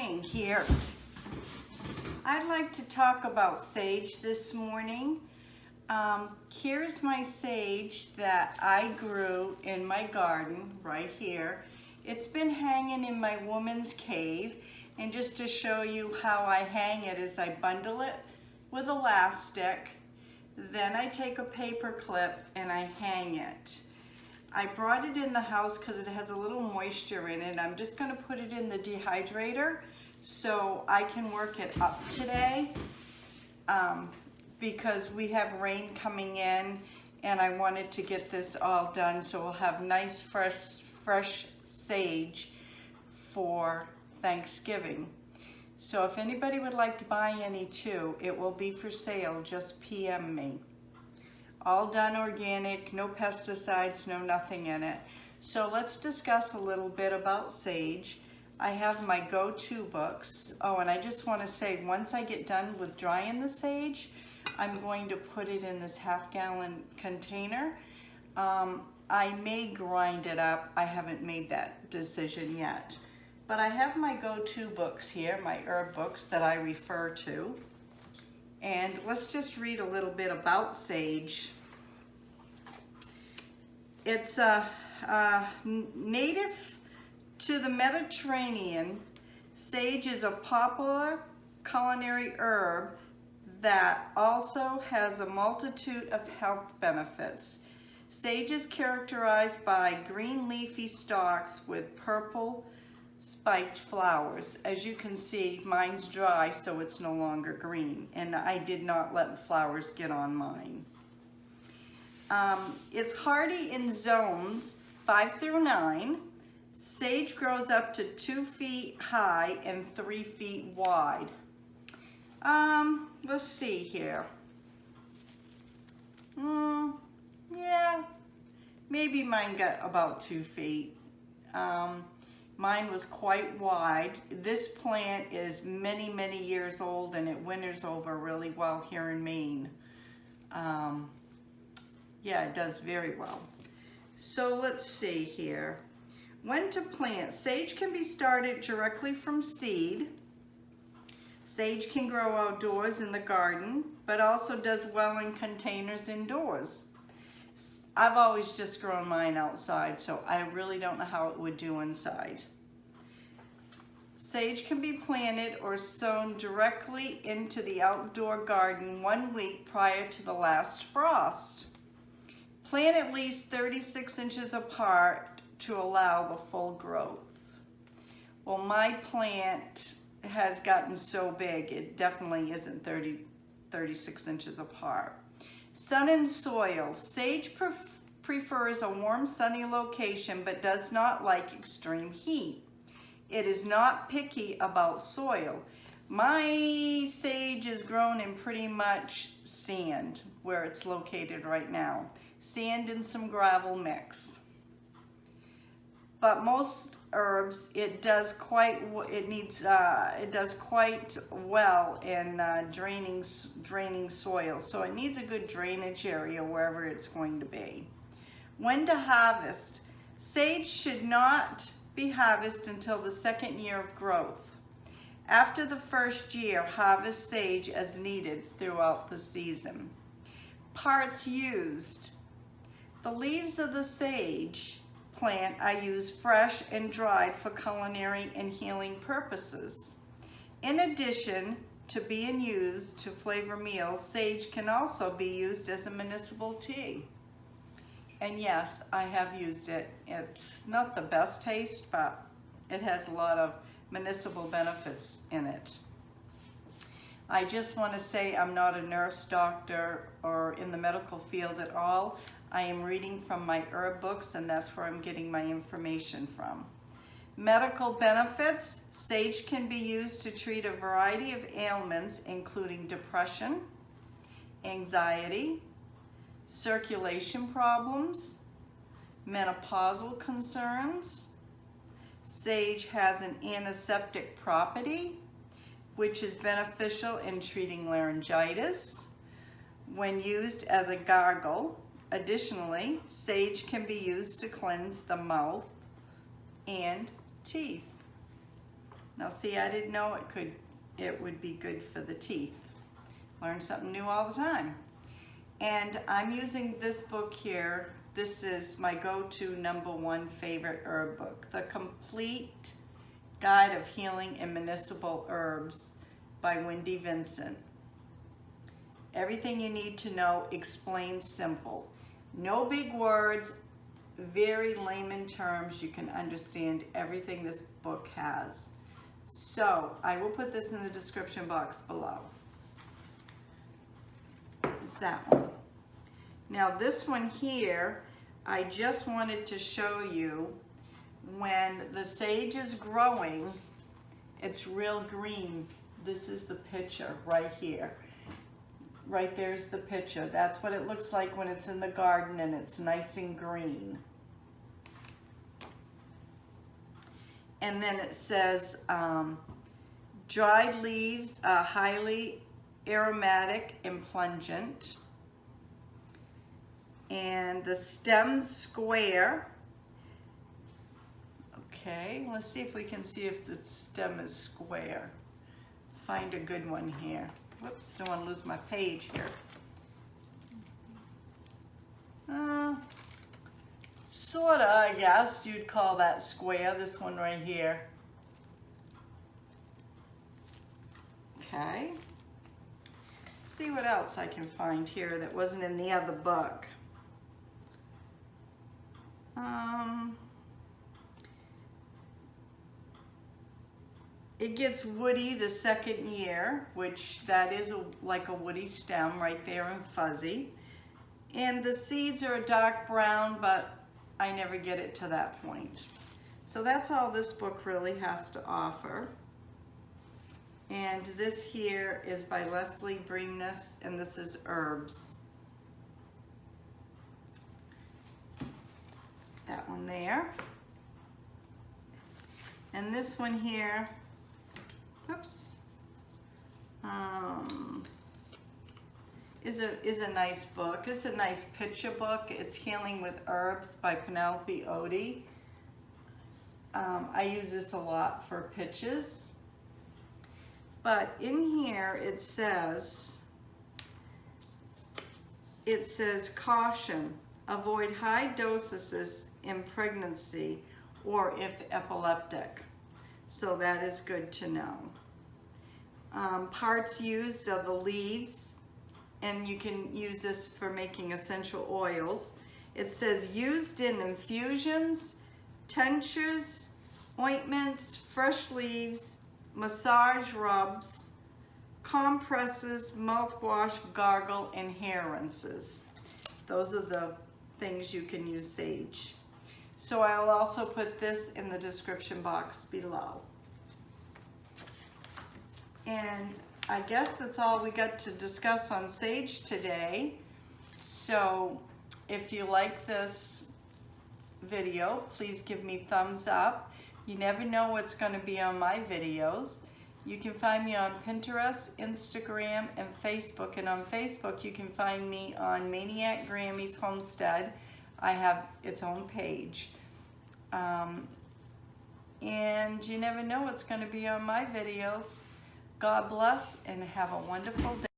morning here. I'd like to talk about sage this morning. Here's my sage that I grew in my garden right here. It's been hanging in my woman's cave, and just to show you how I hang it is I bundle it with elastic, then I take a paper clip and I hang it. I brought it in the house because it has a little moisture in it. I'm just going to put it in the dehydrator so I can work it up today because we have rain coming in and I wanted to get this all done so we'll have nice fresh sage for Thanksgiving. So if anybody would like to buy any too, it will be for sale. Just PM me. All done organic, no pesticides, no nothing in it. So let's discuss a little bit about sage. I have my go-to books. Oh, and I just want to say, once I get done with drying the sage, I'm going to put it in this half-gallon container. I may grind it up. I haven't made that decision yet. But I have my go-to books here, my herb books that I refer to. And let's just read a little bit about sage. It's native to the Mediterranean. Sage is a popular culinary herb that also has a multitude of health benefits. Sage is characterized by green leafy stalks with purple spiked flowers. As you can see, mine's dry, so it's no longer green, and I did not let the flowers get on mine. It's hardy in zones 5 through 9. Sage grows up to 2 feet high and 3 feet wide. Let's see here. Yeah, maybe mine got about 2 feet. Mine was quite wide. This plant is many, many years old and it winters over really well here in Maine. Yeah, it does very well. So let's see here. When to plant. Sage can be started directly from seed. Sage can grow outdoors in the garden, but also does well in containers indoors. I've always just grown mine outside, so I really don't know how it would do inside. Sage can be planted or sown directly into the outdoor garden 1 week prior to the last frost. Plant at least 36 inches apart to allow the full growth. Well, my plant has gotten so big, it definitely isn't 36 inches apart. Sun and soil. Sage prefers a warm, sunny location, but does not like extreme heat. It is not picky about soil. My sage is grown in pretty much sand, where it's located right now. Sand and some gravel mix. But most herbs, it does quite well in draining soil. So it needs a good drainage area wherever it's going to be. When to harvest. Sage should not be harvested until the 2nd year of growth. After the 1st year, harvest sage as needed throughout the season. Parts used. The leaves of the sage plant are used fresh and dried for culinary and healing purposes. In addition to being used to flavor meals, sage can also be used as a municipal tea. And yes, I have used it. It's not the best taste, but it has a lot of municipal benefits in it. I just want to say I'm not a nurse, doctor, or in the medical field at all. I am reading from my herb books, and that's where I'm getting my information from. Medical benefits. Sage can be used to treat a variety of ailments, including depression, anxiety, circulation problems, menopausal concerns. Sage has an antiseptic property, which is beneficial in treating laryngitis when used as a gargle. Additionally, sage can be used to cleanse the mouth and teeth. Now see, I didn't know it would be good for the teeth. Learn something new all the time. And I'm using this book here. This is my go-to #1 favorite herb book, The Complete Guide of Healing and Medicinal Herbs by Wendy Vincent. Everything you need to know, explained simple. No big words, very layman terms. You can understand everything this book has. So I will put this in the description box below. Is that one. Now this one here, I just wanted to show you when the sage is growing, it's real green. This is the picture right here. Right there's the picture. That's what it looks like when it's in the garden and it's nice and green. And then it says, dried leaves are highly aromatic and pungent. And the stem's square. Okay, let's see if we can see if the stem is square. Find a good one here. Whoops, don't want to lose my page here. Sorta, I guess you'd call that square, this one right here. Okay. Let's see what else I can find here that wasn't in the other book. It gets woody the second year, which that is like a woody stem right there and fuzzy. And the seeds are a dark brown, but I never get it to that point. So that's all this book really has to offer. And this here is by LESLEY, BREMNESS, and this is herbs. That one there. And this one here, oops, is a nice book. It's a nice picture book. It's Healing with Herbs by Penelope Odie. I use this a lot for pictures. But in here it says caution, avoid high doses in pregnancy or if epileptic. So that is good to know. Parts used are the leaves, and you can use this for making essential oils. It says used in infusions, tinctures, ointments, fresh leaves, massage rubs, compresses, mouthwash, gargle, and hair rinses. Those are the things you can use sage. So I'll also put this in the description box below. And I guess that's all we got to discuss on sage today. So if you like this video, please give me thumbs up. You never know what's going to be on my videos. You can find me on Pinterest, Instagram, and Facebook. And on Facebook, you can find me on Maniac Grammy's Homestead. I have its own page. And you never know what's going to be on my videos. God bless and have a wonderful day.